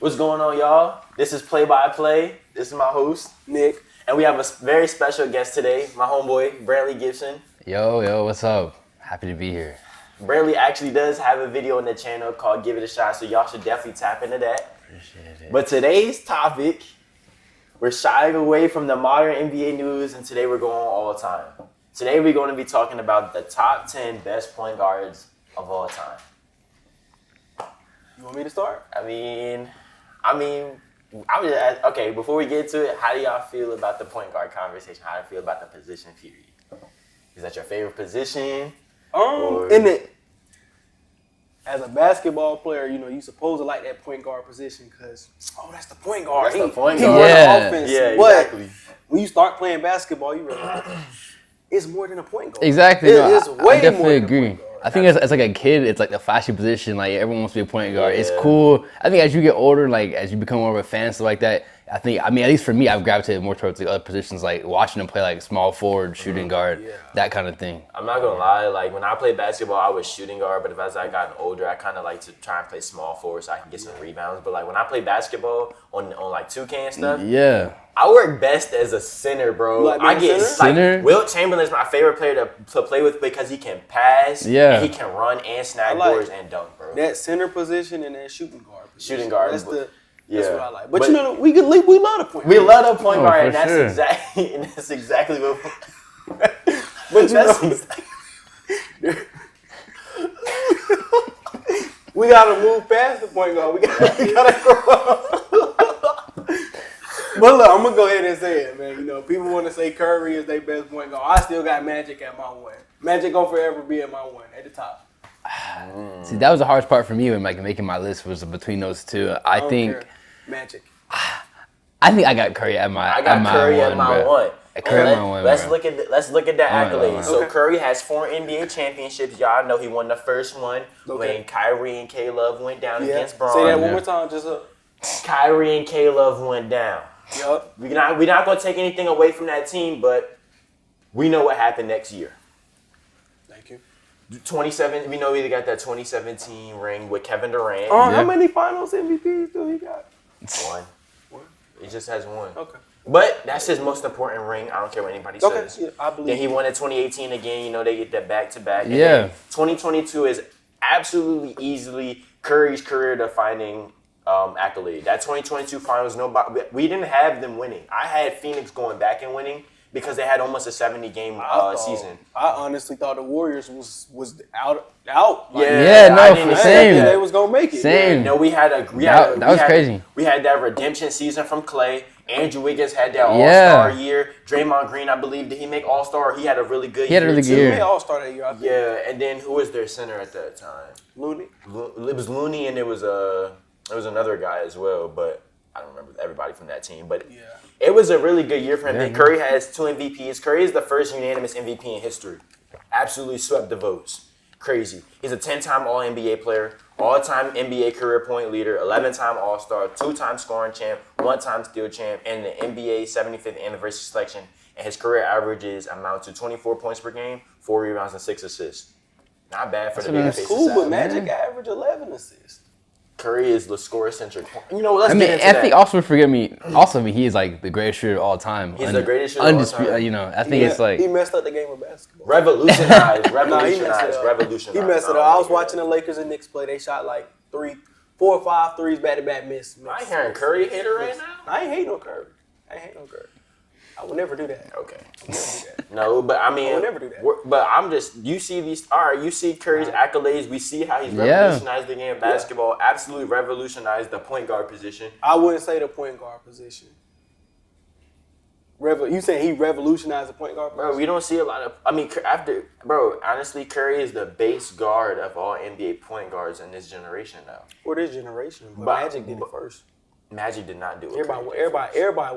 What's going on, y'all? This is Play by Play. This is my host, Nick. And we have a very special guest today, my homeboy, Brantley Gibson. Yo, what's up? Happy to be here. Brantley actually does have a video on the channel called Give It a Shot, so y'all should definitely tap into that. Appreciate it. But today's topic, we're shying away from the modern NBA news, and today we're going all time. Today we're going to be talking about the top 10 best point guards of all time. You want me to start? Okay, before we get to it, how do y'all feel about the point guard conversation? How do you feel about the position period? Is that your favorite position? As a basketball player, you supposed to like that point guard position because, that's the point guard. That's the point He guard. runs the offense. Yeah, but exactly. when you start playing basketball, you realize it's more than a point guard. Exactly. It's way I definitely more than agree. a point guard. I think as like a kid, it's like the flashy position. Like everyone wants to be a point guard. Yeah. It's cool. I think as you get older, like as you become more of a fan, stuff like that. At least for me, I've gravitated more towards the other positions, like watching them play like small forward, shooting guard, that kind of thing. I'm not gonna lie, like when I played basketball, I was shooting guard, but as I got older, I kind of like to try and play small forward so I can get some rebounds. But like when I play basketball on like 2K and stuff, I work best as a center, bro. You like being a center? Like Wilt Chamberlain's my favorite player to play with because he can pass, and he can run and snag boards and dunk, bro. That center position and that shooting guard position. Shooting guard, That's what I like. But we love the point guard. We love the point guard, and sure. that's exactly what. We gotta move past the point guard. We gotta grow up. But look, I'm gonna go ahead and say it, man. People want to say Curry is their best point guard. I still got Magic at my one. Magic gonna forever be at my one at the top. See, that was the hardest part for me when like making my list was between those two. I think Magic. I think I got Curry at my. I got Curry at my one. Let's look at the accolades. So Curry has 4 NBA championships. Y'all know he won the first one when Kyrie and K-Love went down against Braun. Say that one more time, just Kyrie and K-Love went down. Yup. We're not gonna take anything away from that team, but we know what happened next year. Thank you. 27. We know he got that 2017 ring with Kevin Durant. How many Finals MVPs do he got? One. He just has one. Okay. But that's his most important ring. I don't care what anybody says. Yeah, I believe. Then he won in 2018 again. They get that back-to-back. And Yeah. then 2022 is absolutely easily Curry's career-defining accolade. That 2022 Finals, we didn't have them winning. I had Phoenix going back and winning because they had almost a 70-game season. I honestly thought the Warriors was out. Same. They was gonna make it. Same. No, That was crazy. We had that redemption season from Clay. Andrew Wiggins had that All-Star year. Draymond Green, I believe, did he make All-Star? He had a really good year. He made All-Star that year, I think. Yeah, and then who was their center at that time? Looney. It was Looney, and there was another guy as well, but I don't remember everybody from that team. But it was a really good year for him. And Curry has 2 MVPs. Curry is the first unanimous MVP in history. Absolutely swept the votes. Crazy. He's a 10-time All-NBA player, all-time NBA career point leader, 11-time All-Star, 2-time scoring champ, 1-time steal champ, and the NBA 75th anniversary selection. And his career averages amount to 24 points per game, 4 rebounds, and 6 assists. Not bad for the big face. Cool, but Magic average 11 assists. Curry is the score-centric. Let's get into I think also he is like the greatest shooter of all time. He's the greatest shooter of all time. I think it's like he messed up the game of basketball. Revolutionized. He messed it up. I was watching the Lakers and Knicks play. They shot like 4 or 5 threes back-to-back miss. I ain't hearing Curry hater right now. I ain't hating on Curry. I would never do that. Okay. No, but I mean, I would never do that. But you see you see Curry's accolades. We see how he's revolutionized the game of basketball. Absolutely revolutionized the point guard position. I wouldn't say the point guard position. You saying he revolutionized the point guard position? Bro, we don't see a lot of. Honestly, Curry is the base guard of all NBA point guards in this generation now. For this generation, but Magic did it first. Magic did not do it. Everybody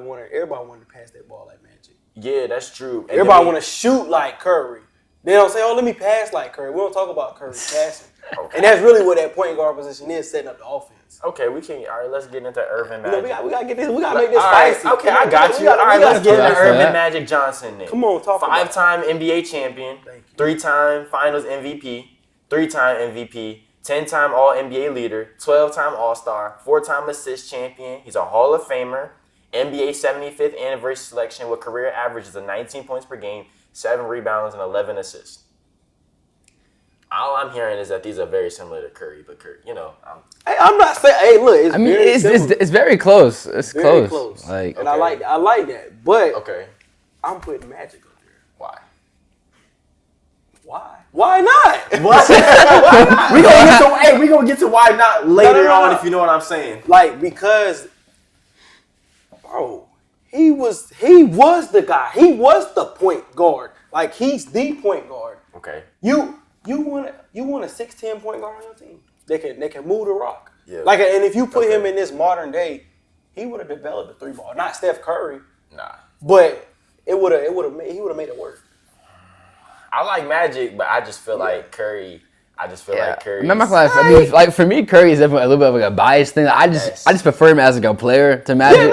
wanted to pass that ball like Magic. Yeah, that's true. And everybody want to shoot like Curry. They don't say, let me pass like Curry. We don't talk about Curry passing. Okay. And that's really what that point guard position is, setting up the offense. Okay, all right, let's get into Irvin Magic. We gotta get this. We gotta make this spicy. Okay, I got you. All right, let's get into Irvin Magic Johnson then. Come on, talk about it. 5-time NBA champion, 3-time Finals MVP, 3-time MVP, 10-time All-NBA leader, 12-time All-Star, 4-time assist champion. He's a Hall of Famer, NBA 75th anniversary selection with career averages of 19 points per game, 7 rebounds, and 11 assists. All I'm hearing is that these are very similar to Curry, but Curry, I'm not saying. Hey, look, it's very close. It's very close. Like, and okay. I like that. But okay. I'm putting Magic up there. Why? Why not? We gonna get to why not later on, if you know what I'm saying. Like, because, bro, he was the guy. He was the point guard. Like, he's the point guard. Okay. You want a 6'10" point guard on your team. They can move the rock. Yeah. Like, and if you put him in this modern day, he would have developed a 3-ball. Not Steph Curry. Nah. But he would have made it work. I like Magic, but I just feel like Curry. I just feel like Curry. Like for me, Curry is definitely a little bit of like a bias thing. I just prefer him as like a player to Magic.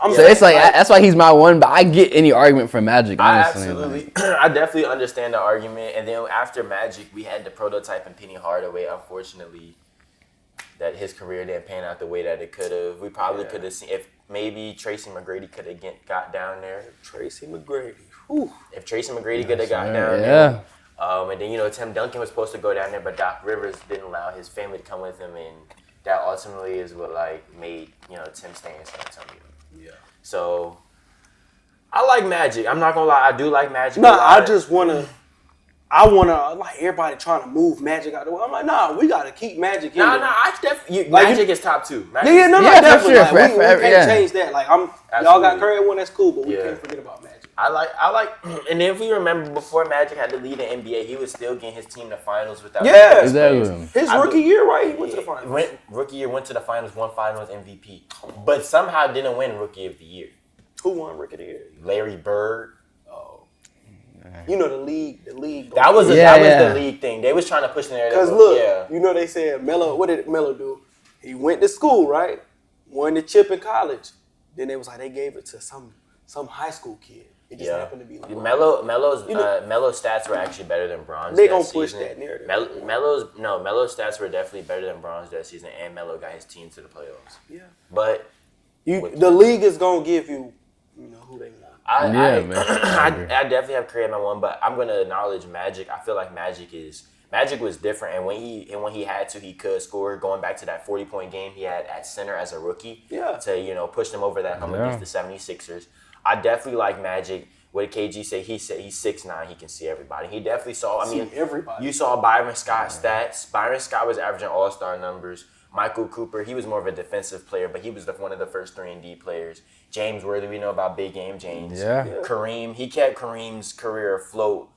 It's like that's why he's my one. But I get any argument for Magic. Honestly, Absolutely, I definitely understand the argument. And then after Magic, we had the prototype and Penny Hardaway. Unfortunately, that his career didn't pan out the way that it could have. We probably could have seen if maybe Tracy McGrady could have got down there. Tracy McGrady. Whew. If Tracy McGrady could have got down there. And then, Tim Duncan was supposed to go down there, but Doc Rivers didn't allow his family to come with him, and that ultimately is what made Tim stay in San Antonio. Yeah. So I like Magic. I'm not gonna lie, I do like Magic. No, I wanna like everybody trying to move Magic out the way. I'm like, nah, we gotta keep Magic in there. I definitely Magic is top 2. Magic Definitely. Sure, Like, we can't change that. Like y'all got Curry at one, that's cool, but we can't forget about Magic. I like, and then if we remember before Magic had to lead the NBA, he was still getting his team to finals without. Yeah, his rookie year, right? He went to the finals. Rookie year went to the finals, won finals MVP, but somehow didn't win Rookie of the Year. Who won Rookie of the Year? Larry Bird. Oh, the league. That was the league thing. They was trying to push the narrative. Because look, they said Melo. What did Melo do? He went to school, right? Won the chip in college. Then they was like they gave it to some high school kid. It just happened to be like Melo's stats were actually better than Bron's. They gonna push that narrative. Melo's stats were definitely better than Bron's that season, and Melo got his team to the playoffs. Yeah, but the league is gonna give you, who they want. I definitely have Curry at my one, but I'm gonna acknowledge Magic. I feel like Magic was different, and when he had to, he could score. Going back to that 40-point game he had at center as a rookie, to push them over that hump against the 76ers. I definitely like Magic. What did KG say? He said he's 6'9". He can see everybody. He definitely saw. Everybody. You saw Byron Scott stats. Byron Scott was averaging all-star numbers. Michael Cooper, he was more of a defensive player, but he was one of the first 3-and-D players. James Worthy, we know about Big Game James. Yeah. Kareem, he kept Kareem's career afloat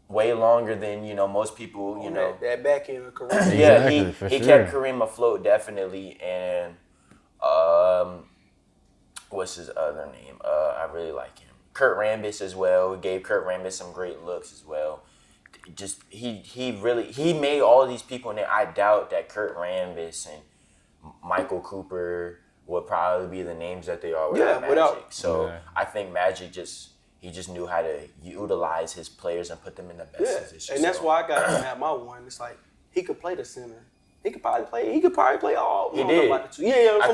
way longer than most people. That back end of Kareem. Yeah, he kept Kareem afloat definitely, and what's his other name? I really like him. Kurt Rambis as well. We gave Kurt Rambis some great looks as well. Just he made all these people, and I doubt that Kurt Rambis and Michael Cooper would probably be the names that they are without Magic. I think Magic just knew how to utilize his players and put them in the best position. And that's why I got him at my one. It's like he could play the center. He could probably play all. He did. I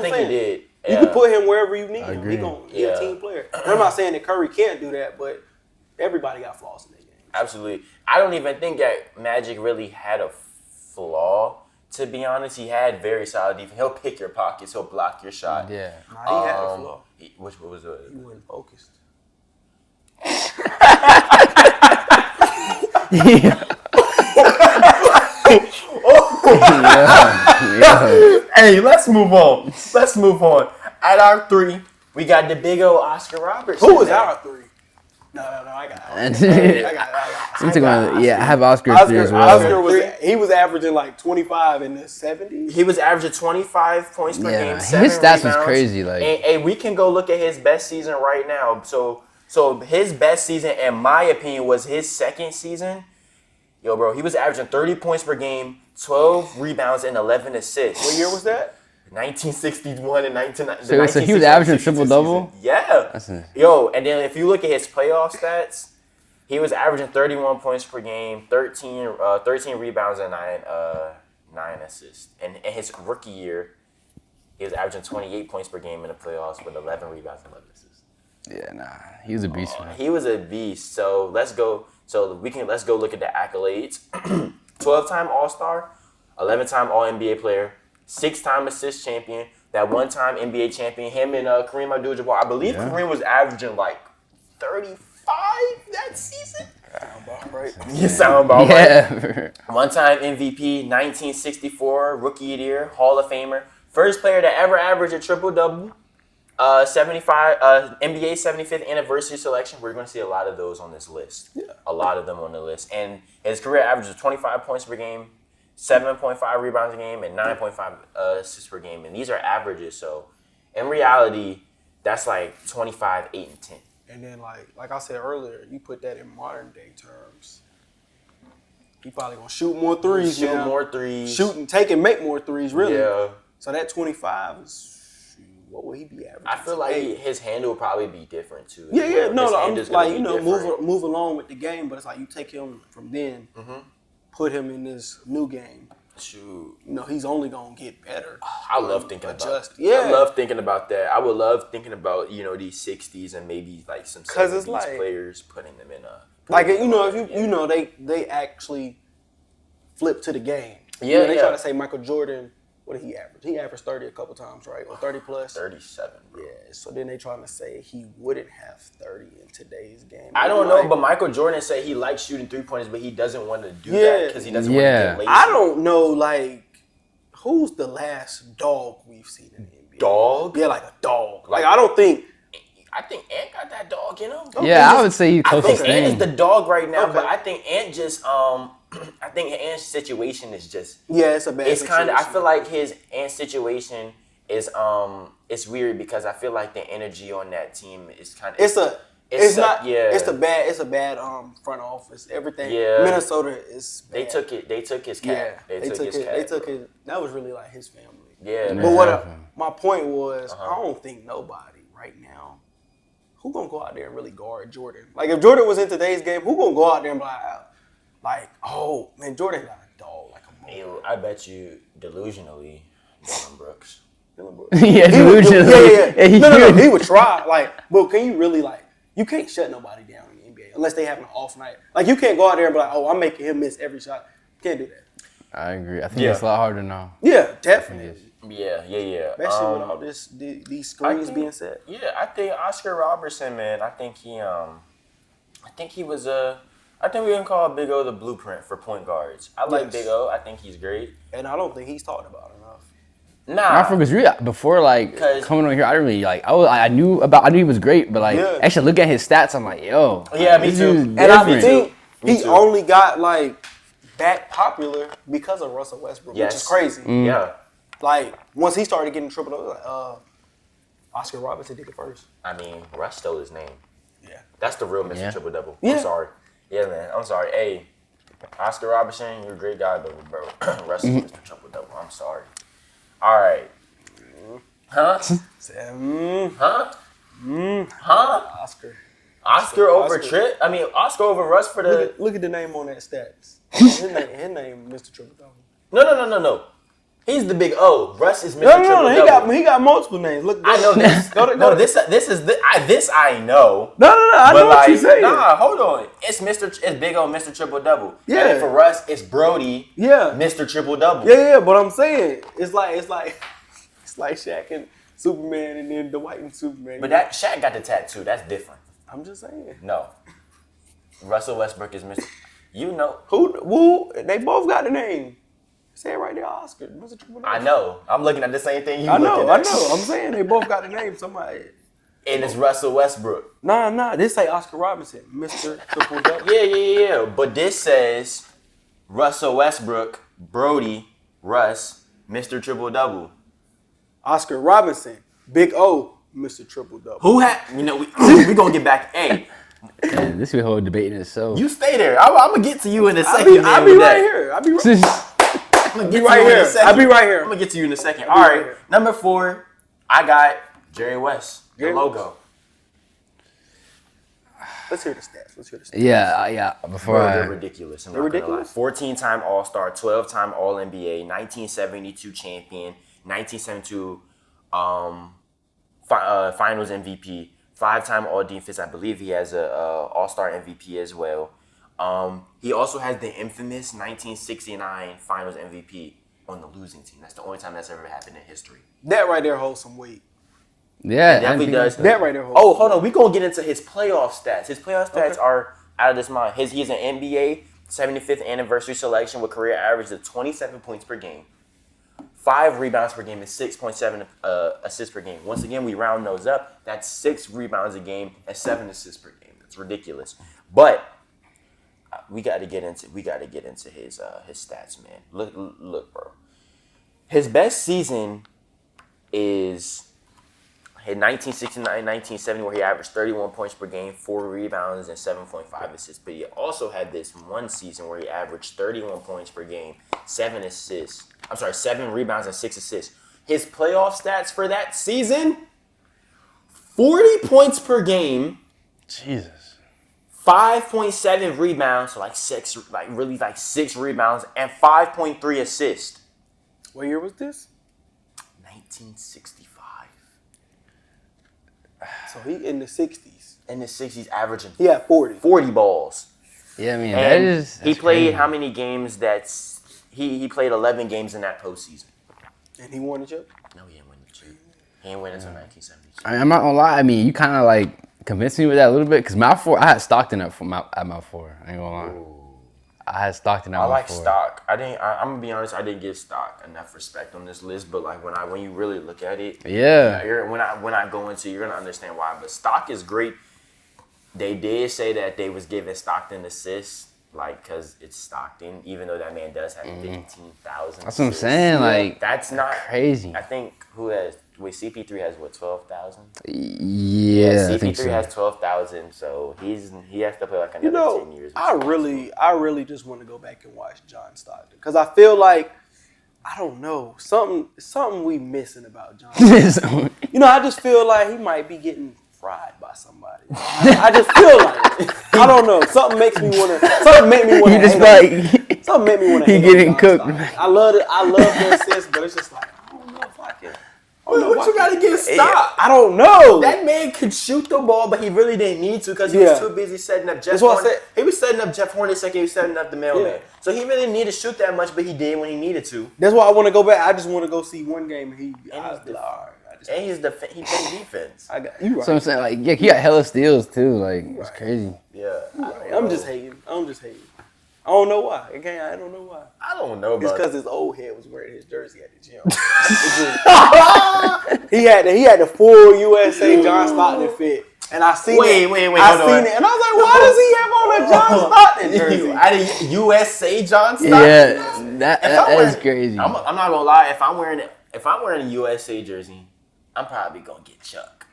think he did. You can put him wherever you need him. He's a team player. And I'm not saying that Curry can't do that, but everybody got flaws in their game. Absolutely. I don't even think that Magic really had a flaw, to be honest. He had very solid defense. He'll pick your pockets. He'll block your shot. Yeah. Nah, he had a flaw. What was it? He wasn't focused. Hey, let's move on. At our 3, we got the big old Oscar Robertson. Who was our 3? No, I got it. I have Oscar as well. He was averaging like 25 in the 70s. He was averaging 25 points per game. His stats was crazy. And we can go look at his best season right now. So his best season, in my opinion, was his second season. Yo, bro, he was averaging 30 points per game, 12 rebounds, and 11 assists. What year was that? 1961 and 1990. So he was averaging triple-double? Yeah. Yo, and then if you look at his playoff stats, he was averaging 31 points per game, 13 rebounds, and 9 9 assists. And in his rookie year, he was averaging 28 points per game in the playoffs with 11 rebounds and 11 assists. Yeah, nah. He was a beast, man. He was a beast. So let's go look at the accolades. 12-time All-Star, 11-time All-NBA player, 6-time assist champion, that one-time NBA champion. Him and Kareem Abdul-Jabbar. I believe Kareem was averaging like 35 that season. Sound about right. You sound about right. Yeah. One-time MVP, 1964 Rookie of the Year, Hall of Famer. First player to ever average a triple-double. 75 NBA 75th anniversary selection. We're going to see a lot of those on this list. Yeah. A lot of them on the list. And his career average is 25 points per game, 7.5 rebounds a game, and 9.5 assists per game. And these are averages. So in reality, that's like 25, 8, and 10. And then like I said earlier, you put that in modern day terms. He probably gonna shoot more threes. Shoot more threes. Shoot and take and make more threes, really. Yeah. So that 25 is, what would he be averaging? I feel like his handle would probably be different too. Yeah. No, I'm just like, different. move along with the game, but it's like you take him from then, put him in this new game. Shoot. He's only gonna get better. I love thinking about that. Yeah. I love thinking about that. I would love thinking about, these 60s and maybe like some 70s like, players putting them in a... Like, if they actually flip to the game. Yeah, They try to say Michael Jordan, what did he average? He averaged 30 a couple times, right? Or 30 plus? 37, bro. Yeah, so then they trying to say he wouldn't have 30 in today's game. I don't know, but Michael Jordan said he likes shooting three-pointers, but he doesn't want to do that because he doesn't want to get lazy. I don't know, like, who's the last dog we've seen in the NBA? Dog? Yeah, like a dog. Like I don't think... I think Ant got that dog in him. Yeah, I would say he's close to Ant is staying. the dog right now, but I think Ant just... I think Ant's situation is just... Yeah, it's a bad It's situation. kind of... I feel like Ant's situation is... It's weird because I feel like the energy on that team is kind of... It's a bad front office. Everything. Yeah. Minnesota is bad. They took his cap. Yeah. They took his. That was really like his family. Yeah. But my point was, I don't think nobody right now who gonna go out there and really guard Jordan. Like if Jordan was in today's game, who gonna go out there and be like, oh man, Jordan got a dog like a mole. I bet you delusionally, Dylan Brooks. Yeah, delusionally. Yeah. No, he would try. Like, but can you really you can't shut nobody down in the NBA unless they have an off night. Like you can't go out there and be like, oh, I'm making him miss every shot. Can't do that. I agree. I think it's a lot harder now. Yeah, definitely. Yeah. Especially with all these screens being set. Yeah, I think Oscar Robertson, man. I think he was I think we can call Big O the blueprint for point guards. I like Big O. I think he's great. And I don't think he's talked about enough. Nah. Because before coming on here, I didn't really I knew he was great, but actually look at his stats, I'm like, yo. Yeah, me too. And I think he only got back popular because of Russell Westbrook, which is crazy. Yeah. Like once he started getting triple-double, Oscar Robertson did it first. I mean, Russ stole his name. Yeah. That's the real Mr. Triple-Double. Yeah. I'm sorry. Yeah, man. I'm sorry. Hey, Oscar Robertson, you're a great guy, but bro, Russ is Mr. Triple-Double. I'm sorry. All right. Huh? Oscar over Trip? I mean, Oscar over Russ for the... Look at the name on that stats. His name Mr. Triple-Double. No. He's the Big O. Russ is Mr. Triple-Double. He got multiple names. Look, I know this. This I know. No. I know what you're saying. Nah, hold on. It's Big O, Mr. Triple-Double. Yeah. And then for Russ, it's Brody. Yeah. Mr. Triple-Double. Yeah. But I'm saying it's like Shaq and Superman, and then Dwight and Superman. But that Shaq got the tattoo. That's different. I'm just saying. No. Russell Westbrook is Mr. You know who? They both got the name. Say it right there, Oscar. Mr. Triple-Double. I know. I'm looking at the same thing you I looking at. know. I'm saying they both got the name. Somebody. And it's Russell Westbrook. Nah. This say Oscar Robinson, Mr. Triple-Double. Yeah. But this says Russell Westbrook, Brody, Russ, Mr. Triple-Double. Oscar Robinson, Big O, Mr. Triple-Double. Who had? We gonna get back. Hey. Man, this is a whole debate in itself. You stay there. I'm gonna get to you in a second. I'll be right here. I'm gonna get to you in a second. All right. Number 4, I got Jerry West. The logo. Let's hear the stats. Yeah. Before They're ridiculous. They're ridiculous? 14-time All-Star, 12-time All-NBA, 1972 champion, 1972 Finals MVP, 5-time All-Defense. I believe he has a All-Star MVP as well. He also has the infamous 1969 Finals MVP on the losing team. That's the only time that's ever happened in history. That right there holds some weight. Yeah, It definitely does. That right there holds Oh, hold on. We're going to get into his playoff stats. His playoff stats are out of this mind. He's an NBA 75th anniversary selection with career average of 27 points per game, 5 rebounds per game, and 6.7 assists per game. Once again, we round those up. That's 6 rebounds a game and 7 assists per game. That's ridiculous. But we got to get into his stats, man. Look, bro. His best season is in 1969-1970, where he averaged 31 points per game, 4 rebounds, and 7.5 assists. But he also had this one season where he averaged 31 points per game, 7 rebounds, and 6 assists. His playoff stats for that season: 40 points per game, Jesus. 5.7 rebounds, so like 6 rebounds, and 5.3 assists. What year was this? 1965. So he in the 60s. In the 60s, averaging He had 40. 40 balls. Yeah, I mean, And that's he played crazy. how many games? He played 11 games in that postseason. And he won the chip? No, he didn't win the chip. He didn't win until 1972. I'm not gonna lie. I mean, you kind of like convinced me with that a little bit because my 4, I had Stockton at my 4. I ain't gonna lie. I had Stockton at I my like 4. Stock. I'm gonna be honest. I didn't give Stock enough respect on this list, but like when you really look at it, Yeah. when I go into, you're gonna understand why. But Stock is great. They did say that they was giving Stockton assists, like because it's Stockton, even though that man does have 15,000. That's what I'm saying. Like, That's not crazy. I think CP3 has what, 12,000? Yeah, I think CP3 so. has 12,000, so he has to play like another 10 years. I really just want to go back and watch John Stockton because I feel like, I don't know, something we missing about John Stockton. I just feel like he might be getting fried by somebody. I just feel like it. I don't know. Something make me want to. Something make me want to. You just like Something make me want to. he getting cooked. I love the assist, but it's just like I don't know if I can. What you gotta get Stock? I don't know. That man could shoot the ball, but he really didn't need to because he was too busy setting up Jeff That's what I Hornacek. said. He was setting up Jeff Hornacek. He was setting up the mailman. Yeah. So he really didn't need to shoot that much, but he did when he needed to. That's why I want to go back. I just want to go see one game and he And he played defense. I got you right. So I'm saying, like, yeah, he got hella steals too. Like, it's crazy. Yeah. I'm just hating. I don't know why. I don't know why. I don't know It's about because his old head was wearing his jersey at the gym. he had the full USA John Stockton fit, and I seen it. Wait, I hold seen on. it, and I was like, why does he have on a John Stockton jersey? Out of USA John Stockton? Yeah, that wearing- is crazy. I'm not gonna lie. If I'm wearing a USA jersey, I'm probably gonna get Chuck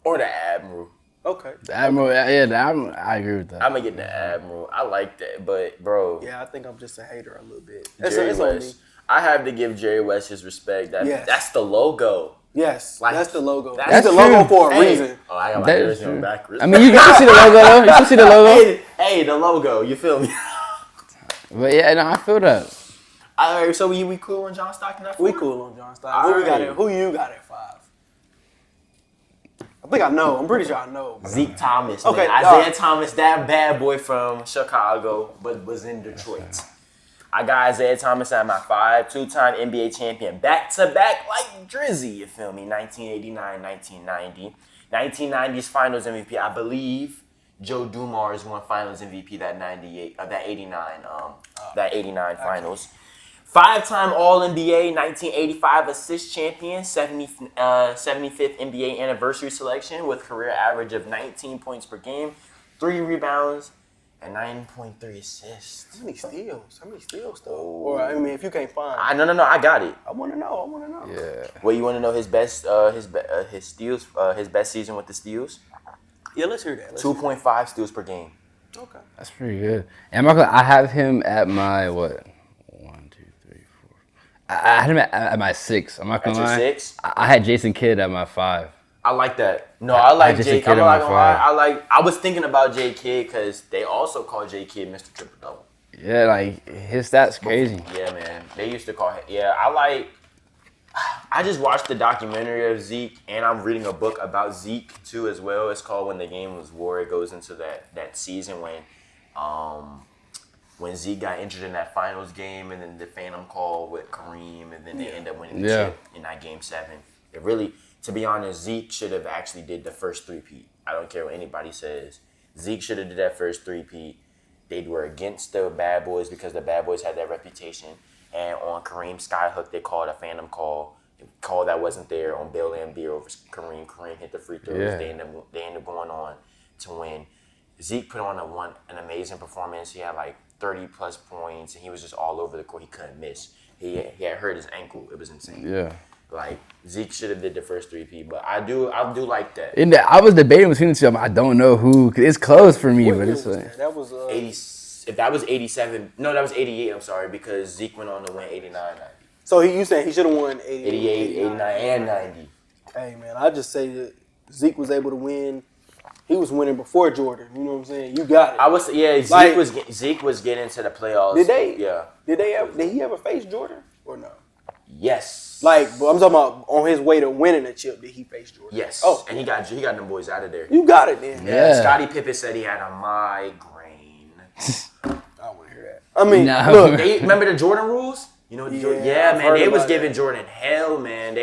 or the Admiral. Okay. The Admiral, yeah, the Admiral, I agree with that. I'm gonna get the Admiral. I like that, but bro, Yeah, I think I'm just a hater a little bit. Jerry It's on me. West. I have to give Jerry West his respect. Yes. That's the logo. Yes, Like, that's the logo. that's That's the true. logo for a Hey. reason. Oh, I got my That is jersey on true. backwards. I mean, you can see the logo though. You can see the logo. Hey, the logo. You feel me? But yeah, no, I feel that. All right, so we cool on John Stockton? We cool on John Stockton. Who we got Alright. at? Who you got at 5? I think I know. I'm pretty sure I know. Zeke Thomas. Okay, Man. all Isaiah right. Thomas, that bad boy from Chicago, but was in Detroit. I got Isaiah Thomas at my 5, 2-time NBA champion, back-to-back like Drizzy, you feel me? 1989, 1990. 1990's Finals MVP, I believe Joe Dumars won Finals MVP that 89 Finals. 5-time All-NBA, 1985 assist champion, 75th NBA anniversary selection with career average of 19 points per game, 3 rebounds, and 9.3 assists. How many steals though? Or I mean, if you can't find, No, I got it. I want to know. Yeah. Well, you want to know his best, his steals, his best season with the steals? Yeah, let's hear that. 2.5 steals per game. Okay. That's pretty good. And I'm not gonna, I have him at my what? 1, 2, 3, 4. I had him at my 6. I'm not At gonna your lie. 6? I had Jason Kidd at my 5. I like that. No, I like just J. secured I'm him not on gonna lie. fire. I was thinking about J. Kidd because they also call J. Kidd Mr. Triple Double. Yeah, like his stats crazy. Yeah, man. They used to call him. Yeah, I just watched the documentary of Zeke, and I'm reading a book about Zeke too as well. It's called When the Game Was War. It goes into that season when Zeke got injured in that finals game, and then the Phantom call with Kareem, and then they end up winning the chip in that Game 7. It really, to be honest, Zeke should have actually did the first three-peat. I don't care what anybody says. Zeke should have did that first three-peat. They were against the Bad Boys because the Bad Boys had that reputation. And on Kareem's skyhook, they called a Phantom call. A call that wasn't there on Bill Laimbeer over Kareem. Kareem hit the free throws. Yeah. They ended up going on to win. Zeke put on an amazing performance. He had like 30-plus points, and he was just all over the court. He couldn't miss. He had hurt his ankle. It was insane. Yeah. Like, Zeke should have did the first three-peat, but I do like that. And I was debating between the two. I don't know who. 'Cause it's close for me, but it's like that was 80. If that was 87, no, that was 88. I'm sorry, because Zeke went on to win 89, 90. So you saying he should have won 88, 89, and 90. Hey man, I just say that Zeke was able to win. He was winning before Jordan. You know what I'm saying? You got it. Zeke was getting to the playoffs. Did they? Yeah. Did he ever face Jordan or no? Yes. Like, but I'm talking about on his way to winning a chip. Did he face Jordan? Yes. Oh, and he got them boys out of there. you got it then. Yeah. Scottie Pippen said he had a migraine. I don't want to hear that. I mean, No. look, They remember the Jordan rules? You know, I've man, heard they was about giving that. Jordan hell, man.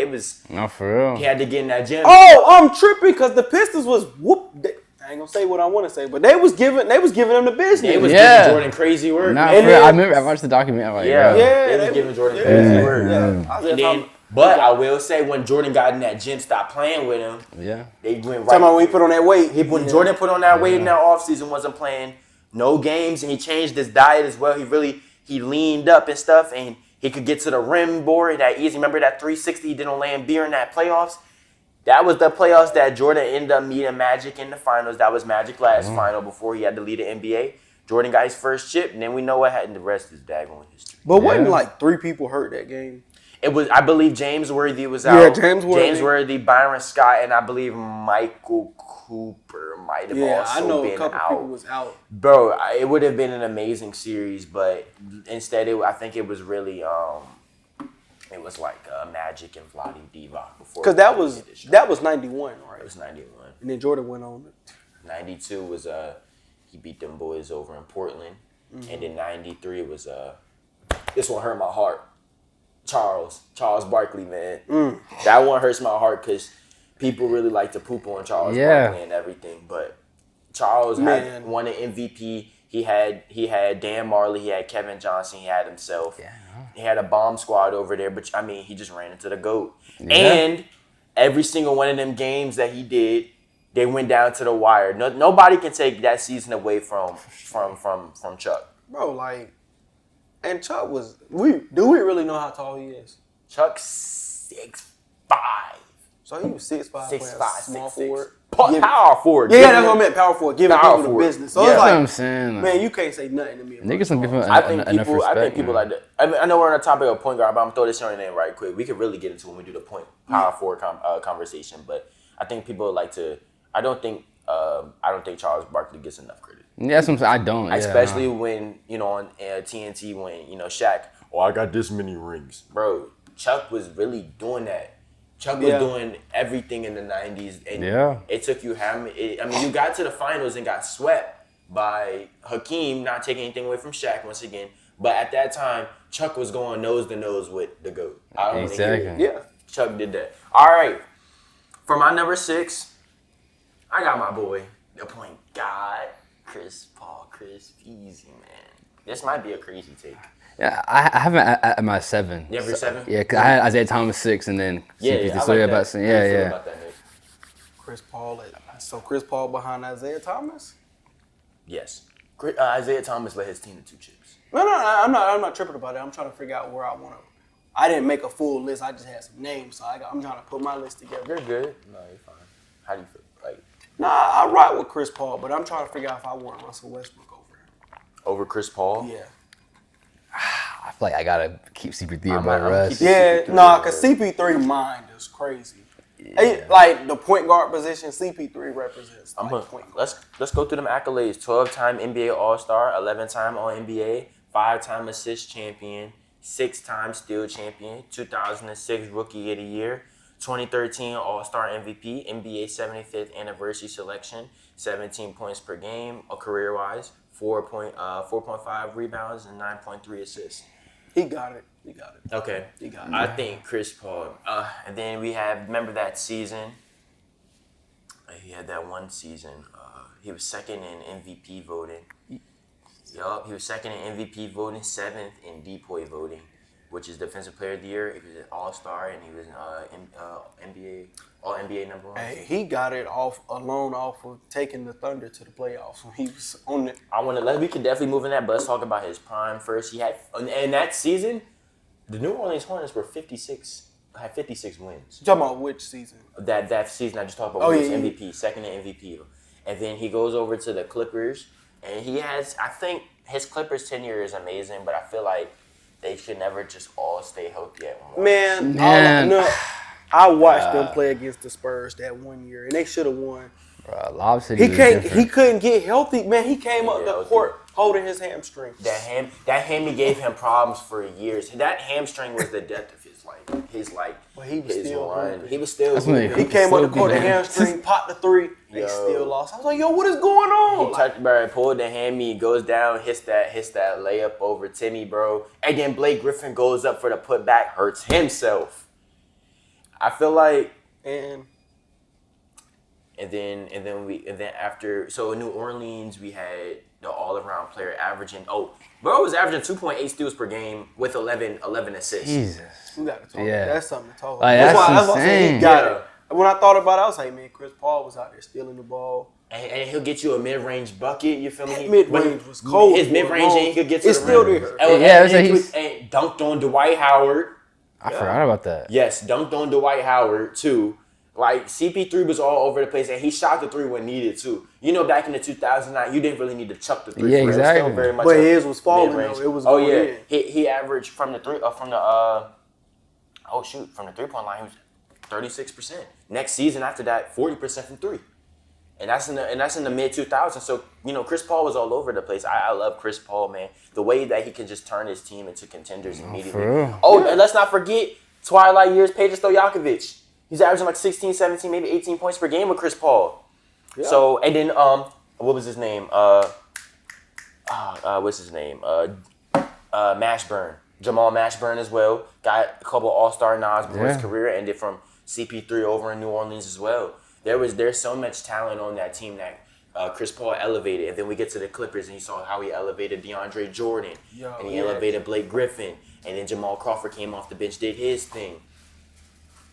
no, for real. He had to get in that gym. oh, I'm tripping because the Pistons was I ain't gonna say what I want to say, but they was giving them the business. They was Yeah. giving Jordan crazy work. Nah, man. for real. I remember I watched the documentary. I'm like, Yeah. yeah. They was giving Jordan crazy work. Yeah. And then, but I will say, when Jordan got in that gym, stopped playing with him, Yeah. they went right. Talking about when he put on that weight. When Jordan put on that weight in that offseason, wasn't playing no games, and he changed his diet as well. He leaned up and stuff, and he could get to the rim board that easy. Remember that 360 he did on Laimbeer in that playoffs? That was the playoffs that Jordan ended up meeting Magic in the finals. That was Magic last final before he had to lead the NBA. Jordan got his first chip, and then we know what happened. The rest is daggone history. But wasn't like 3 people hurt that game? It was, I believe, James Worthy was out. Yeah, James Worthy. Byron Scott, and I believe Michael Cooper might have Yeah, also I know been a couple out. people was out. Bro, it would have been an amazing series, but instead, I think it was really, it was like Magic and Vlade Divac before. Because that was 91, right? It was 91. And then Jordan went on. 92 was he beat them boys over in Portland, and then 93 was this one hurt my heart. Charles Barkley, man. That one hurts my heart because people really like to poop on Charles Barkley and everything, but Charles had won an MVP. He had Dan Marley, he had Kevin Johnson, he had himself. Yeah. He had a bomb squad over there, but I mean, he just ran into the GOAT. Yeah. And every single one of them games that he did, they went down to the wire. Nobody can take that season away from Chuck. Bro, like, and Chuck was. Do we really know how tall he is? Chuck's 6'5". So he was 6'5", 6'5", small 6'6". forward. Power forward. Yeah, that's what I meant. Power forward. Giving people the business. So Yeah. it's That's what like, I'm saying. man, you can't say nothing to me. Niggas don't give him I think enough people. respect. I think people like that. I know we're on the topic of point guard, but I'm gonna throw this on your name right quick. We could really get into when we do the power forward conversation, but I think people like to. I don't think Charles Barkley gets enough credit. Yeah, that's what I'm saying. I don't. Especially when on TNT when Shaq. Oh, I got this many rings, bro. Chuck was really doing that. Chuck was doing everything in the 90s, and it took you you got to the finals and got swept by Hakeem, not taking anything away from Shaq once again. But at that time, Chuck was going nose to nose with the GOAT. I don't Exactly. Yeah. Chuck did that. All right. For my number 6, I got my boy, the point guard, Chris Paul. Chris, easy, man. This might be a crazy take. Yeah, I have him at my 7. You have your 7? Yeah, because I had Isaiah Thomas 6, and then I like about that. saying, How you feel about that, Nick? Chris Paul behind Isaiah Thomas? Yes. Isaiah Thomas led his team to 2 chips. No, I'm not tripping about it. I'm trying to figure out where I want to. I didn't make a full list. I just had some names, so I'm trying to put my list together. You're good. No, you're fine. How do you feel? Nah, I ride with Chris Paul, but I'm trying to figure out if I want Russell Westbrook over him. Over Chris Paul? Yeah. I feel like I gotta keep CP3 above Russ. Yeah, because CP3 mind is crazy. Hey, like the point guard position, CP3 represents. Like, point guard. Let's go through them accolades. 12-time NBA All-Star, 11-time All-NBA, 5-time assist champion, 6-time steal champion, 2006 Rookie of the Year, 2013 All-Star MVP, NBA 75th anniversary selection, 17 points per game, career-wise, 4.5 rebounds and 9.3 assists. He got it. Okay. He got it. I think Chris Paul. And then we have, remember that season? He had that one season. He was second in MVP voting. Yup, he was second in MVP voting, 7th in DPOY voting, which is Defensive Player of the Year. He was an All-Star, and he was NBA All-NBA number 1. Hey, he got it off of taking the Thunder to the playoffs when he was on it. We could definitely move in that, but let's talk about his prime first. He had, in that season, the New Orleans Hornets were 56 wins. You talking about which season? That season I just talked about, MVP, second in MVP. And then he goes over to the Clippers, and he has, I think his Clippers tenure is amazing, but I feel like they should never just all stay healthy at once. Man. I watched them play against the Spurs that one year, and they should have won. Lob City He couldn't get healthy. Man, he came up the court holding his hamstring. That hammy gave him problems for years. That hamstring was the death of his life. But he was still run. He was still. He came up the court, the hamstring, popped the 3. They still lost. I was like, yo, what is going on? He pulled the hammy, goes down, hits that layup over Timmy, bro. And then Blake Griffin goes up for the putback, hurts himself. I feel like, and then after, so in New Orleans we had the all-around player averaging. Bro was averaging 2.8 steals per game with 11 assists. Jesus, we gotta talk. That's something to talk about. Like, that's why I said he got it. When I thought about it, I was like, man, Chris Paul was out there stealing the ball. And he'll get you a mid-range bucket, you feel me? Mid-range was cold. His mid-range, and he could get to it's the still rim. there. And dunked on Dwight Howard. I forgot about that. Yes, dunked on Dwight Howard, too. Like, CP3 was all over the place, and he shot the 3 when needed, too. You know, back in the 2009, you didn't really need to chuck the 3. Yeah, exactly. Still very much but his was falling, though. It was going in. He averaged from the 3-point line, he was 36%. Next season after that, 40% from 3. And that's in the mid 2000s. So, you know, Chris Paul was all over the place. I love Chris Paul, man. The way that he can just turn his team into contenders immediately. And let's not forget twilight years, Peja Stojakovic. He's averaging like 16, 17, maybe 18 points per game with Chris Paul. Yeah. So, and then what was his name? Mashburn. Jamal Mashburn as well. Got a couple All-Star nods before his career ended from CP3 over in New Orleans as well. There's so much talent on that team that Chris Paul elevated. And then we get to the Clippers and you saw how he elevated DeAndre Jordan. And he elevated Blake Griffin. And then Jamal Crawford came off the bench, did his thing.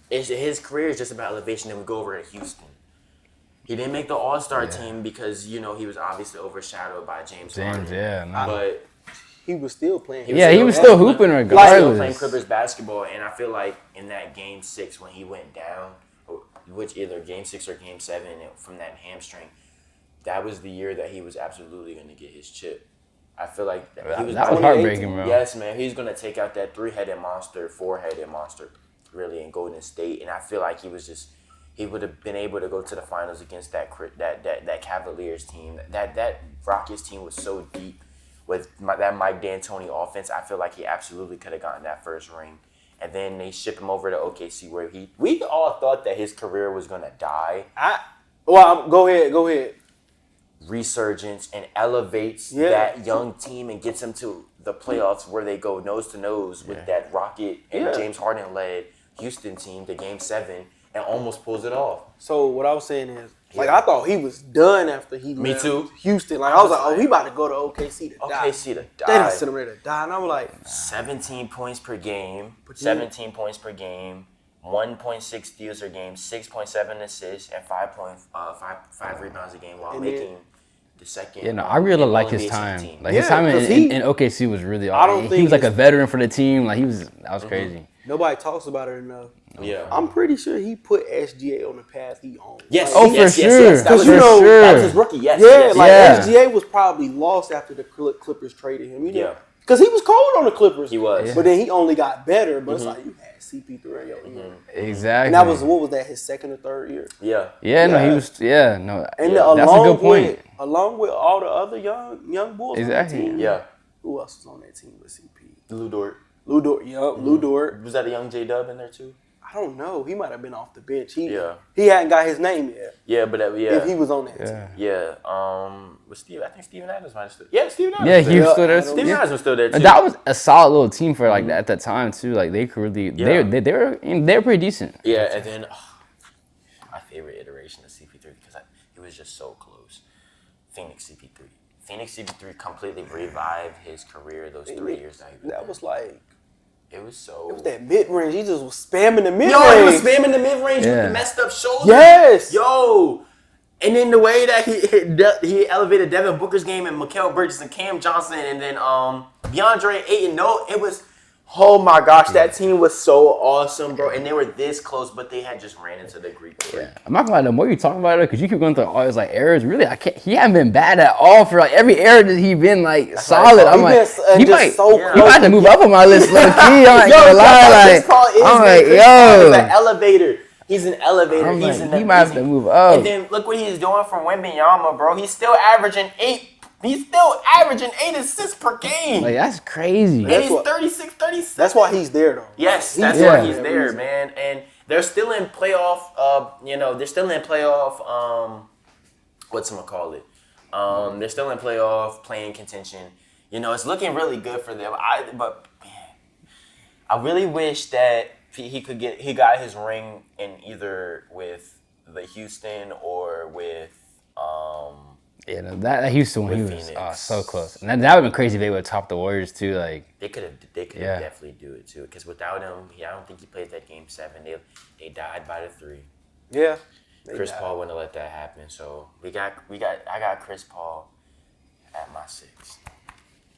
His career is just about elevation. Then we go over to Houston. He didn't make the All-Star team because, you know, he was obviously overshadowed by James Harden. But he was still playing. He was still hooping regardless. He was still playing Clippers basketball. And I feel like in that Game 6 when he went down, which either Game 6 or Game 7 from that hamstring, that was the year that he was absolutely going to get his chip. I feel like that was heartbreaking, bro. Yes, man. He's going to take out that 3-headed monster, 4-headed monster, really, in Golden State. And I feel like he would have been able to go to the finals against that Cavaliers team. That Rockets team was so deep with that Mike D'Antoni offense. I feel like he absolutely could have gotten that first ring. And then they ship him over to OKC where we all thought that his career was going to die. Go ahead. Resurgence and elevates that young team and gets them to the playoffs where they go nose to nose with that Rocket and James Harden led Houston team to Game 7 and almost pulls it off. So what I was saying is, like, I thought he was done after he left Houston. Like, I was like, he about to go to OKC to die. They didn't send him there to die. And I was like, 17 points per game, 1.6 steals per game, 6.7 assists, and 5 rebounds a game while making the second. I really like his time. Like, his time in OKC was really awesome. He was like a veteran for the team. Like, that was crazy. Nobody talks about it enough. Yeah, I'm pretty sure he put SGA on the path he owned. Yes, for sure. That was his rookie. SGA was probably lost after the Clippers traded him. You know, because he was cold on the Clippers. He was, but then he only got better. But it's like you had CP3 in your ear. Exactly. And that was, what was that, his second or third year? Yeah. Yeah, no, he was. Yeah, no. And that's a good point. Along with all the other young bulls on that team. Yeah. Who else was on that team with CP? Lou Dort. Lou Dort. Was that a young J-Dub in there too? I don't know. He might have been off the bench. He Yeah. hadn't got his name yet. Yeah, but If he was on that team. Yeah. Was Steve? I think Steven Adams might have stood. Yeah, Steven Adams. Yeah, he was still there. Steven Adams was still there too. That was a solid little team for like at that time too. Like they could really, they were pretty decent. Yeah, and then my favorite iteration of CP3 because it was just so close. Phoenix CP3. Phoenix CP3 completely revived his career those 3 years that he was That was like. It was that mid-range. He just was spamming the mid-range. Yo, he was spamming the mid-range with the messed up shoulder. Yes. Yo. And then the way that he elevated Devin Booker's game and Mikal Bridges and Cam Johnson and then DeAndre Ayton. No, it was, oh my gosh, that team was so awesome, bro. And they were this close, but they had just ran into the Greek freak. Yeah. I'm not gonna lie, the more you talk about it, because you keep going through all his like errors, really, he hasn't been bad at all for like every error that he been like solid. I'm like, he might have to move up on my list low key. I'm not gonna lie, I'm like, yo. He's an elevator. He's an elevator. He might have to move up. And then look what he's doing from Wembanyama, bro. He's still averaging 8 assists per game. Like, that's crazy. And he's 36, 37. That's why he's there, though. Yes, that's why he's there, man. And they're still in playoff, they're still in playoff, whatchamacallit. They're still in playoff playing contention. You know, it's looking really good for them. But man, I really wish that he got his ring in either with the Houston or with that Houston one, he was so close. And that would have been crazy if they would have topped the Warriors too. Like they could have definitely do it too. Because without him, I don't think he played that game 7. They died by the 3. Yeah. Chris Paul wouldn't have let that happen. So I got Chris Paul at my 6.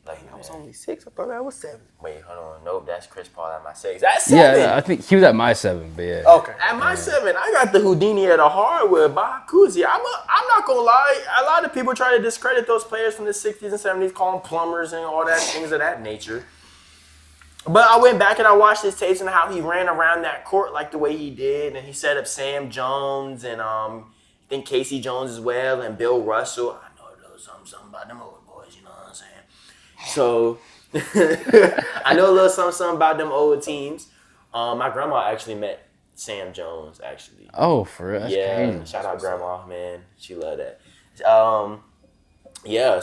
That was only 6. I thought that was 7. Wait, hold on. Nope, that's Chris Paul at my 6. That's 7. Yeah, I think he was at my 7, but yeah. Okay. At my 7, I got the Houdini at a hardwood, Bob Cousy. I'm not gonna lie. A lot of people try to discredit those players from the 60s and 70s, call them plumbers and all that things of that nature. But I went back and I watched his tapes and how he ran around that court like the way he did, and he set up Sam Jones and I think Casey Jones as well and Bill Russell. I know a little something about them old boys, you know what I'm saying? So I know a little something about them old teams. My grandma actually met Sam Jones, actually. Oh, for real? That's crazy. Shout out grandma, man. She loved that.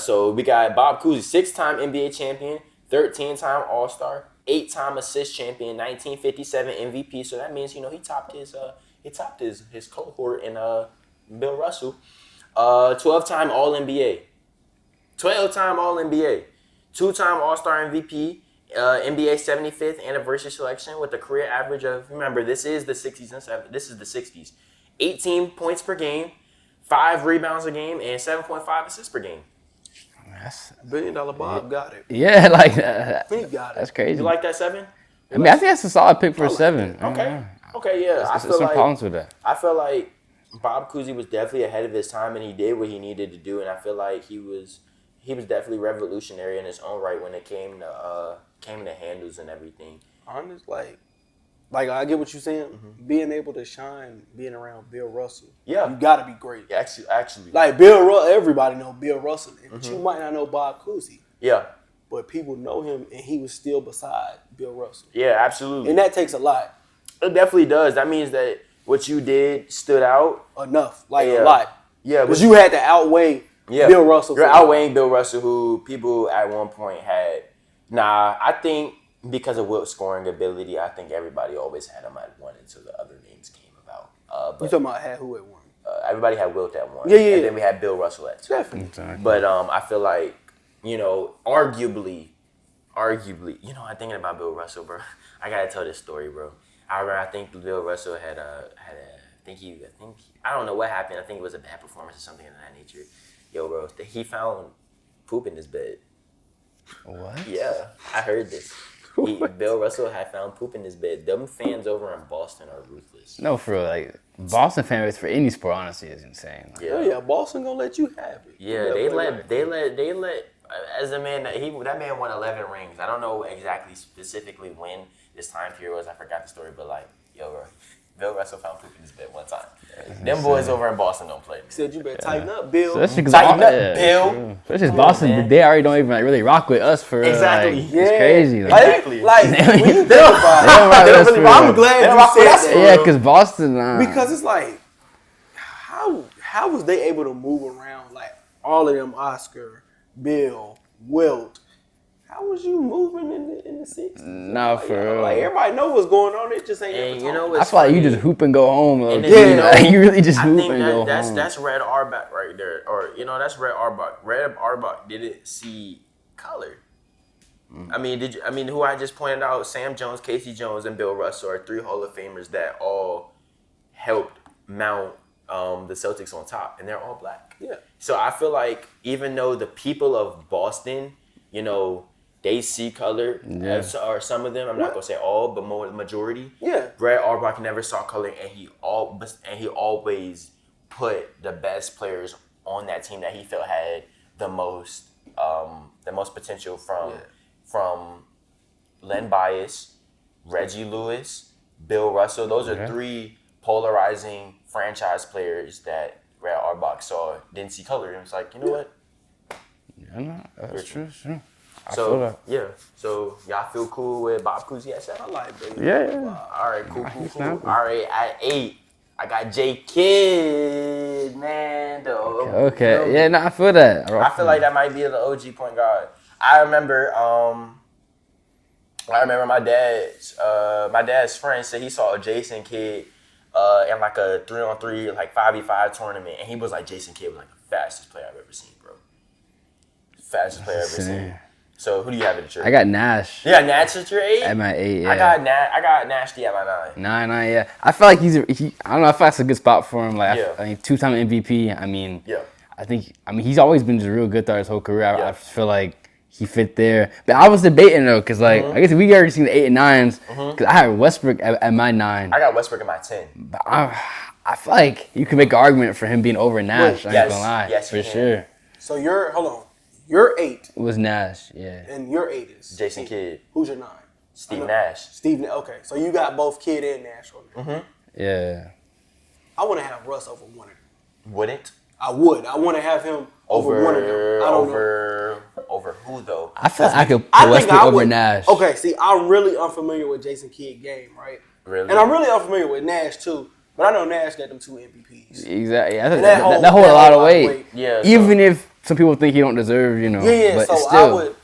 So we got Bob Cousy, 6-time NBA champion, 13-time All-Star, 8-time assist champion, 1957 MVP. So that means, he topped his cohort in Bill Russell. 12-time All-NBA. 12-time All-NBA. 2-time All-Star MVP, NBA 75th anniversary selection with a career average of, remember, this is the 60s and 70s. This is the 60s. 18 points per game, 5 rebounds a game, and 7.5 assists per game. That's $1 billion Bob got it. Yeah, like He got it. That's crazy. You like that 7? I mean, I think that's a solid pick for a 7. Okay. Okay, yeah. There's some problems with that. I feel like Bob Cousy was definitely ahead of his time, and he did what he needed to do, and I feel like he was definitely revolutionary in his own right when it came to handles and everything. Honest, like I get what you're saying. Mm-hmm. Being able to shine, being around Bill Russell. Yeah. You gotta be great. Yeah, actually. Like Bill Russell, everybody know Bill Russell. But you might not know Bob Cousy. Yeah. But people know him, and he was still beside Bill Russell. Yeah, absolutely. And that takes a lot. It definitely does. That means that what you did stood out. Enough. a lot. Yeah. Because you had to outweigh Bill Russell. You're outweighing Bill Russell, who people at one point had. I think because of Wilt's scoring ability, I think everybody always had him at 1 until the other names came about. But you talking about had who at 1? Everybody had Wilt at 1. Yeah. And then we had Bill Russell at 2. Definitely. Exactly. But I feel like, arguably, I'm thinking about Bill Russell, bro. I gotta tell this story, bro. I think Bill Russell had I don't know what happened. I think it was a bad performance or something of that nature. Yo, bro, he found poop in his bed. What? Yeah, I heard this. Bill Russell had found poop in his bed. Them fans over in Boston are ruthless. No, for real. Like, Boston fan base for any sport, honestly, is insane. Like, yeah, Boston gonna let you have it. Yeah, they let as a man, that man won 11 rings. I don't know exactly specifically when this time period was. I forgot the story, but like, yo, bro, Bill Russell found poop in his bed one time. Them boys over in Boston don't play. He said you better tighten up, Bill. So tighten up, Bill. That's just Boston. Man. They already don't even like really rock with us for exactly. Like, it's crazy. Exactly. Like when you think about it, I'm glad you said that. Yeah, because Boston. Because it's like, how was they able to move around like all of them? Oscar, Bill, Wilt. How was you moving in the 60s? Nah, like, for real. Like everybody know what's going on. It just ain't. You know I feel like you just hoop and go home. Like, you really just hoop and go home. That's Red Auerbach right there, or that's Red Auerbach. Red Auerbach didn't see color. I mean, who I just pointed out, Sam Jones, Casey Jones, and Bill Russell are 3 Hall of Famers that all helped mount the Celtics on top, and they're all black. Yeah. So I feel like even though the people of Boston, they see color, or some of them, I'm not gonna say all, but more the majority. Yeah. Brad Auerbach never saw color, and he always put the best players on that team that he felt had the most potential from Len Bias, Reggie Lewis, Bill Russell. Those are 3 polarizing franchise players that Brad Auerbach saw, didn't see color, and it's like, you know what? Yeah, no, that's true. So so y'all feel cool with Bob Cousy at 7? I like it. Yeah. All right, cool. All right, at 8, I got J Kidd, man. Okay. Yeah, no, I feel that. I feel like that might be the OG point guard. I remember my dad's friend said he saw a Jason Kidd in like a 3-on-3, like 5v5 tournament, and he was like, Jason Kidd was like the fastest player I've ever seen, bro. Fastest player I've ever seen. So who do you have at your 8? I got Nash. You got Nash at your 8? At my 8, yeah. I got Nasty at my 9. 9, yeah. I feel like I don't know, I feel like it's a good spot for him. Like, I mean, 2-time MVP. I mean, he's always been just real good throughout his whole career. I feel like he fit there. But I was debating, though, because, like, I guess we already seen the 8 and 9s. Because I had Westbrook at my 9. I got Westbrook at my 10. But I feel like you can make an argument for him being over Nash. I ain't gonna lie. Yes, for sure. So hold on. Your 8 was Nash, yeah. And your 8 is Jason Kidd. Who's your 9? Steve Nash. Okay. So you got both Kidd and Nash on there. Yeah. I want to have Russ over one of them. Wouldn't? I would. I want to have him over one of them. I don't know. Over who though? I feel like I could put Westbrook over Nash. Okay, see, I'm really unfamiliar with Jason Kidd game, right? Really? And I'm really unfamiliar with Nash too. But I know Nash got them 2 MVPs. Exactly. I think that holds a lot of weight. Yeah. Even if some people think he don't deserve, Yeah. But so still.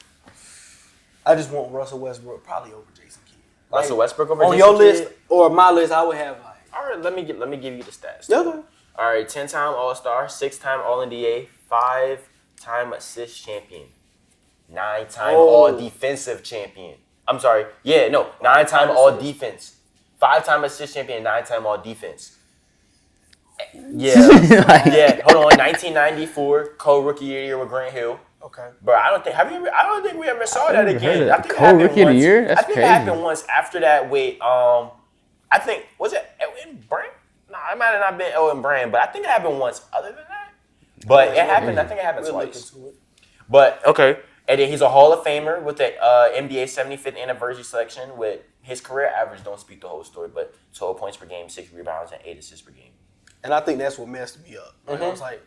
I just want Russell Westbrook probably over Jason Kidd. Russell Westbrook over on Jason your Kidd? list or my list, I would have like. All right, let me give you the stats. Yeah. All right, 10-time All-Star, 6-time All-NBA, 5-time assist champion, 9-time All-Defensive champion. I'm sorry. 9-time All-Defense. 5-time assist champion, 9-time All-Defense. Yeah. Hold on. 1994 co-rookie of the year with Grant Hill. Okay. Bro, I don't think we ever saw that again. I think co-rookie of the year? That's crazy. I think it happened once after that with I think was it Elton Brand? No, it might have not been Elton Brand, but I think it happened once other than that. But it happened. I think it happened twice. But okay. And then he's a Hall of Famer with the NBA 75th anniversary selection with his career average, don't speak the whole story, but 12 points per game, 6 rebounds, and 8 assists per game. And I think that's what messed me up. I was like,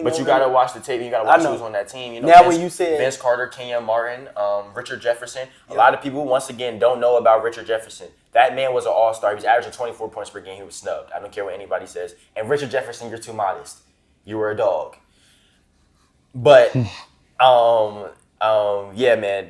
but you got to watch the tape. You got to watch who's on that team. When you said Vince Carter, Kenyon Martin, Richard Jefferson. A lot of people, once again, don't know about Richard Jefferson. That man was an all-star. He was averaging 24 points per game. He was snubbed. I don't care what anybody says. And Richard Jefferson, you're too modest. You were a dog. But, man,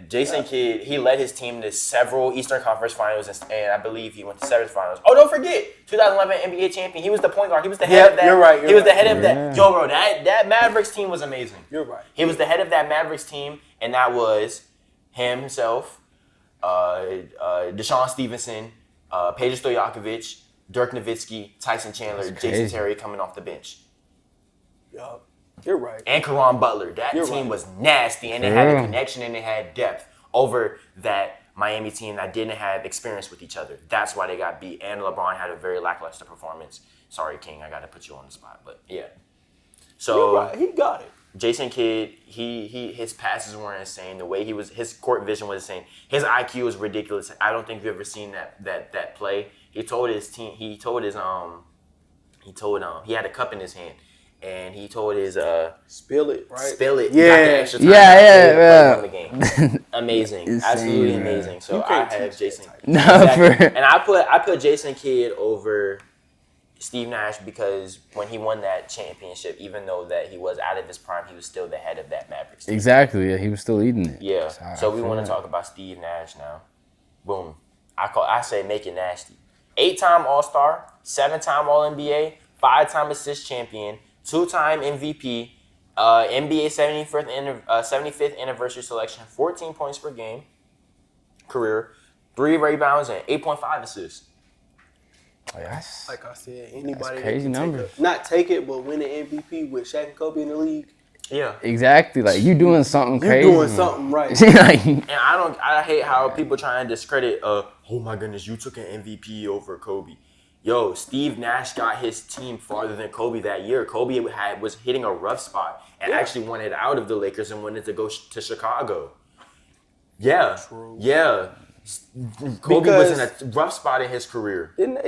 Jason Kidd, he led his team to several Eastern Conference Finals, and I believe he went to 7 finals. Oh, don't forget, 2011 NBA champion. He was the point guard. He was the head of that. You're right. He was the head of that. Yo, bro, that Mavericks team was amazing. You're right. He was the head of that Mavericks team, and that was himself, Deshaun Stevenson, Peja Stojakovic, Dirk Nowitzki, Tyson Chandler, Jason Terry coming off the bench. Yup. You're right. And Caron Butler. That team was nasty, and they had a connection and they had depth over that Miami team that didn't have experience with each other. That's why they got beat. And LeBron had a very lackluster performance. Sorry, King, I got to put you on the spot, but yeah. So you're right. He got it. Jason Kidd, his passes were insane. The way his court vision was insane. His IQ was ridiculous. I don't think you've ever seen that play. He told his team. He had a cup in his hand, and he told his spill it, right? Spill it. Yeah, The game. Amazing, absolutely amazing. So I have Jason. No, and I put Jason Kidd over Steve Nash because when he won that championship, even though that he was out of his prime, he was still the head of that Mavericks team. Exactly. Yeah, he was still leading it. Yeah. So we want to talk about Steve Nash now. Boom. I say make it nasty. 8-time All-Star, 7-time All-NBA, 5-time assist champion, 2-time MVP, NBA 75th anniversary selection, 14 points per game, career, 3 rebounds, and 8.5 assists. Oh, yes. Like I said, anybody crazy numbers. Not take it, but win an MVP with Shaq and Kobe in the league. Yeah, exactly. Like you doing something crazy. You doing something right. And I hate how people try and discredit. Oh my goodness, you took an MVP over Kobe. Yo, Steve Nash got his team farther than Kobe that year. Kobe was hitting a rough spot and actually wanted out of the Lakers and wanted to go to Chicago. Yeah, yeah. Kobe was in a rough spot in his career. Didn't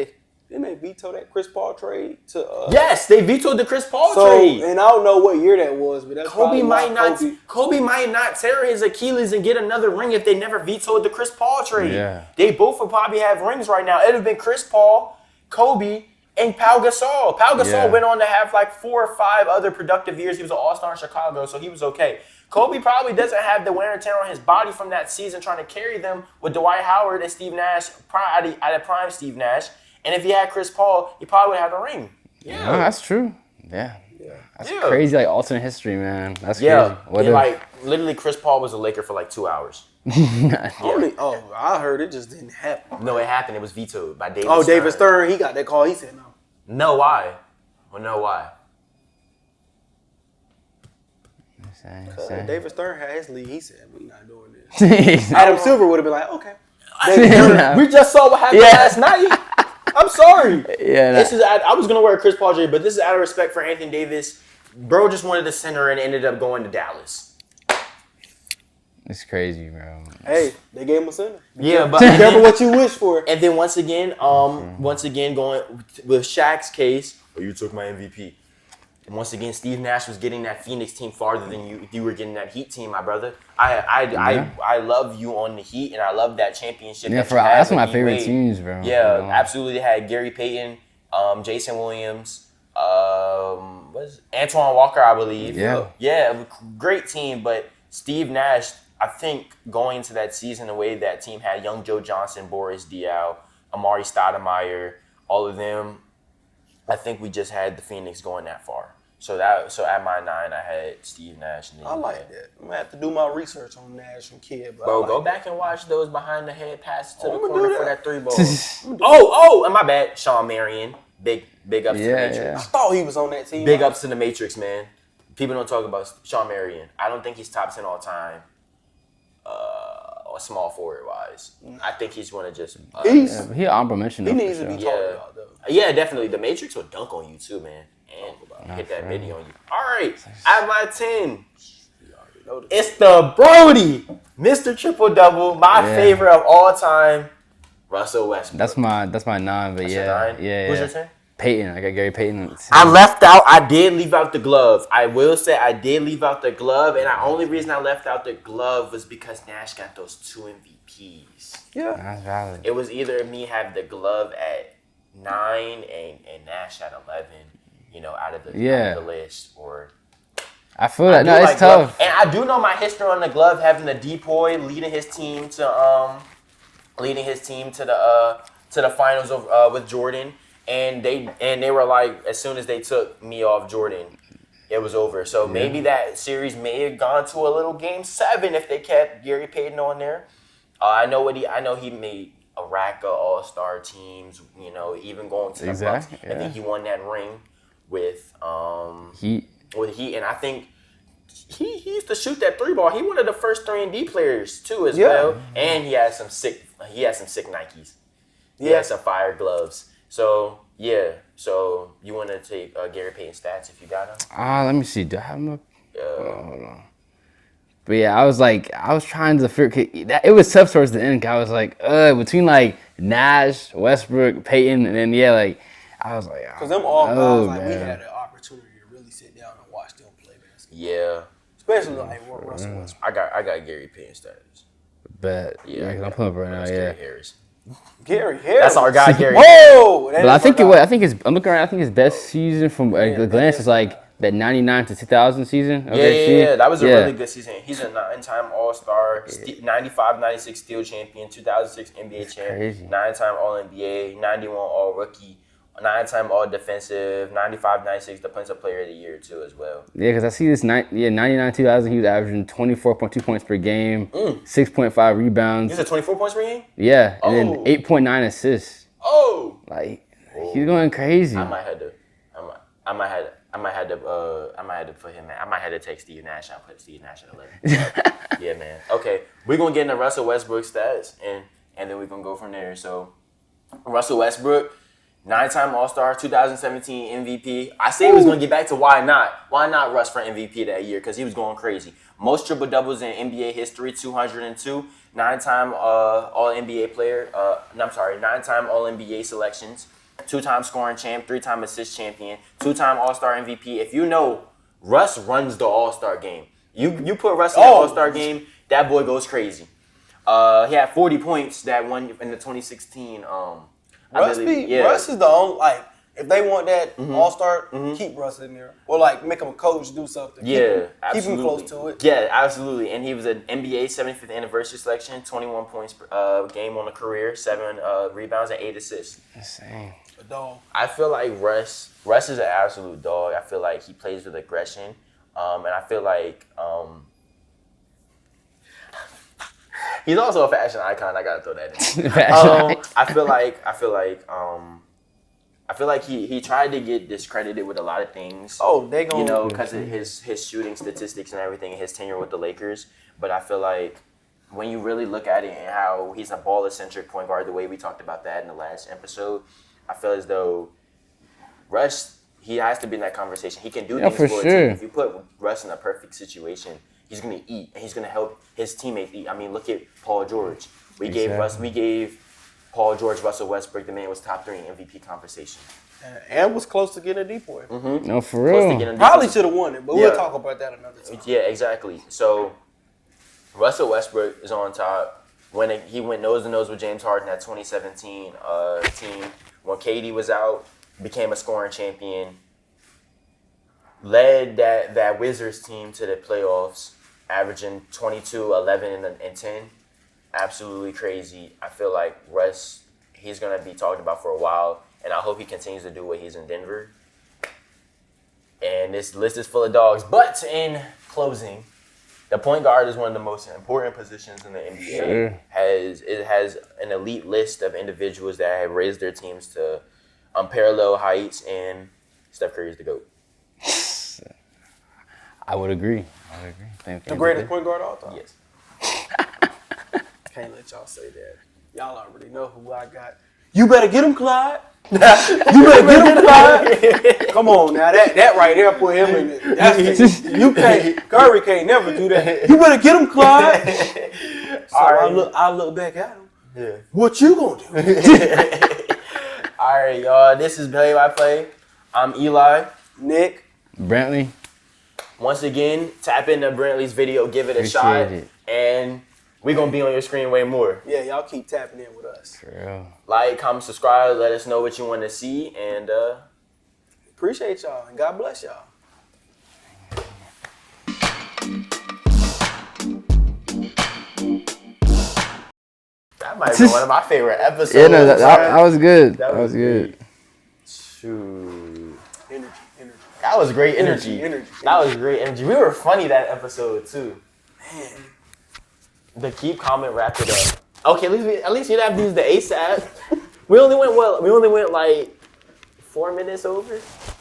they veto that Chris Paul trade to? Yes, they vetoed the Chris Paul trade. And I don't know what year that was, but that's Kobe might not tear his Achilles and get another ring if they never vetoed the Chris Paul trade. Yeah. They both would probably have rings right now. It would have been Chris Paul, Kobe, and Pau Gasol. Pau Gasol went on to have like 4 or 5 other productive years. He was an All-Star in Chicago, so he was okay. Kobe probably doesn't have the wear and tear on his body from that season trying to carry them with Dwight Howard and Steve Nash, at a prime Steve Nash. And if he had Chris Paul, he probably would have the ring. Yeah, no, that's true. Yeah. That's crazy, like alternate history, man. That's crazy. Like literally, Chris Paul was a Laker for like 2 hours. I heard it just didn't happen. No, it happened. It was vetoed by David Stern. David Stern, he got that call. He said no. No, why? Well, no, why? David Stern had his league. He said, we're not doing this. Adam Silver would have been like, okay. We just saw what happened last night. I'm sorry. Yeah, I was gonna wear a Chris Paul jersey, but this is out of respect for Anthony Davis. Bro just wanted the center and ended up going to Dallas. It's crazy, bro. Hey, they gave him a center. But be careful what you wish for. And then once again going with Shaq's case, you took my MVP. And once again, Steve Nash was getting that Phoenix team farther than you were getting that Heat team, my brother. I love you on the Heat, and I love that championship. Yeah, that's my favorite teams, bro. Yeah, absolutely. They had Gary Payton, Jason Williams, Antoine Walker, I believe. Yeah, great team. But Steve Nash, I think going into that season, the way that team had young Joe Johnson, Boris Diaw, Amari Stoudemire, all of them, I think we just had the Phoenix going that far. So at my 9, I had Steve Nash. I like that. I'm gonna have to do my research on Nash and Kidd. Bro, go back and watch those behind the head passes to the corner for that 3 ball. And my bad, Sean Marion. Big ups to the Matrix. I thought he was on that team. Big ups to the Matrix, man. People don't talk about Sean Marion. I don't think he's top 10 all time. Small forward wise, I think he's one of just. He's an honorable mention. He needs to be talked about though. Yeah, definitely. The Matrix will dunk on you too, man, and hit that video on you. All right, at my 10, it's the Brody, Mr. Triple Double, my favorite of all time, Russell Westbrook. That's my 9, but Who's your 10? Peyton. I got Gary Payton. I did leave out the glove. I will say I did leave out the glove, and the only reason I left out the glove was because Nash got those 2 MVPs. Yeah. That's valid. It was either me have the glove at 9 and Nash at 11, out of the list, or I feel that. No, it's tough. And I do know my history on the glove, having the Depoy leading his team to the finals with Jordan. And they were like, as soon as they took me off Jordan, it was over. So maybe that series may have gone to a little game 7 if they kept Gary Payton on there. I know he made a rack of all-star teams. Even going to the Bucks. I think he won that ring with Heat. And I think he used to shoot that 3 ball. He one of the first 3-and-D players too as well. And he had some sick Nikes. He had some fire gloves. So, so you want to take Gary Payton's stats if you got him? Let me see. Do I have him up? Hold on. But yeah, I was trying to figure. It was tough towards the end. I was like, between like Nash, Westbrook, Peyton, and then I was like, because them all guys, like we had an opportunity to really sit down and watch them play basketball. Yeah. Especially like what Russell Westbrook. I got Gary Payton status. But yeah, I'm pulling up right now. Yeah. Gary Harris. That's our guy, Gary. Whoa! But I'm looking around. I think his best season from a glance is like that 99 to 2000 season. Yeah. That was a really good season. He's a 9-time All-Star, 95-96 Steal Champion, 2006 NBA champion, 9-time All-NBA, 91 All-Rookie, 9-time All-Defensive, 95-96 Defensive Player of the Year too as well. Yeah, because I see this 99-2000. He was averaging 24.2 points per game, 6.5 rebounds. He was at 24 points per game. Yeah, and then 8.9 assists. He's going crazy. I might have to take Steve Nash and put Steve Nash at 11. Yeah, man. Okay, we're gonna get into Russell Westbrook stats and then we're gonna go from there. So, Russell Westbrook, 9-time All-Star, 2017 MVP. I say he was gonna get back to why not? Why not Russ for MVP that year? Because he was going crazy. Most triple doubles in NBA history, 202. 9-time All-NBA player. 9-time All-NBA selections. 2-time scoring champ, 3-time assist champion, 2-time All-Star MVP. If you know, Russ runs the All-Star game. You put Russ in the All-Star game, that boy goes crazy. He had 40 points that one in the 2016. Russ is the only, if they want that All-Star, keep Russ in there. Or make him a coach, do something. Yeah, keep him close to it. Yeah, absolutely. And he was an NBA 75th anniversary selection, 21 points per game on the career, 7 rebounds and 8 assists. Insane. A dog. I feel like Russ is an absolute dog. I feel like he plays with aggression. And I feel like he's also a fashion icon. I gotta throw that in. I feel like he tried to get discredited with a lot of things. Because of his shooting statistics and everything, and his tenure with the Lakers. But I feel like when you really look at it and how he's a ball-centric point guard, the way we talked about that in the last episode, I feel as though Russ, he has to be in that conversation. He can do things for a team. If you put Russ in a perfect situation, he's going to eat, and he's going to help his teammates eat. I mean, look at Paul George. We gave Paul George, Russell Westbrook, the man was top 3 in MVP conversation. And was close to getting a deep boy. Mm-hmm. No, for real. Probably should have won it, but we'll talk about that another time. Yeah, exactly. So, Russell Westbrook is on top. When he went nose-to-nose with James Harden at 2017 team, when KD was out, became a scoring champion, led that Wizards team to the playoffs, averaging 22, 11, and 10. Absolutely crazy. I feel like Russ, he's going to be talked about for a while, and I hope he continues to do what he's in Denver. And this list is full of dogs. But in closing, the point guard is one of the most important positions in the NBA. Sure. It has an elite list of individuals that have raised their teams to unparalleled heights, and Steph Curry is the GOAT. I would agree. The greatest point guard of all time? Yes. Can't let y'all say that. Y'all already know who I got. You better get him, Clyde. You better get him, Clyde. Come on now, that right there put him in it. Curry can't never do that. You better get him, Clyde. So I look back at him. Yeah. What you gonna do? All right, y'all. This is Play by Play. I'm Eli. Nick. Brantley. Once again, tap into Brantley's video, give it a shot, and we're going to be on your screen way more. Yeah, y'all keep tapping in with us. For real. Like, comment, subscribe, let us know what you want to see, and appreciate y'all, and God bless y'all. That might be one of my favorite episodes. Yeah, no, that was good. That was good. Shoot. Energy. That was great energy. That was great energy. We were funny that episode, too. Man. The keep, comment, wrap it up. Okay, at least you didn't have to use the ASAP. We only went like 4 minutes over.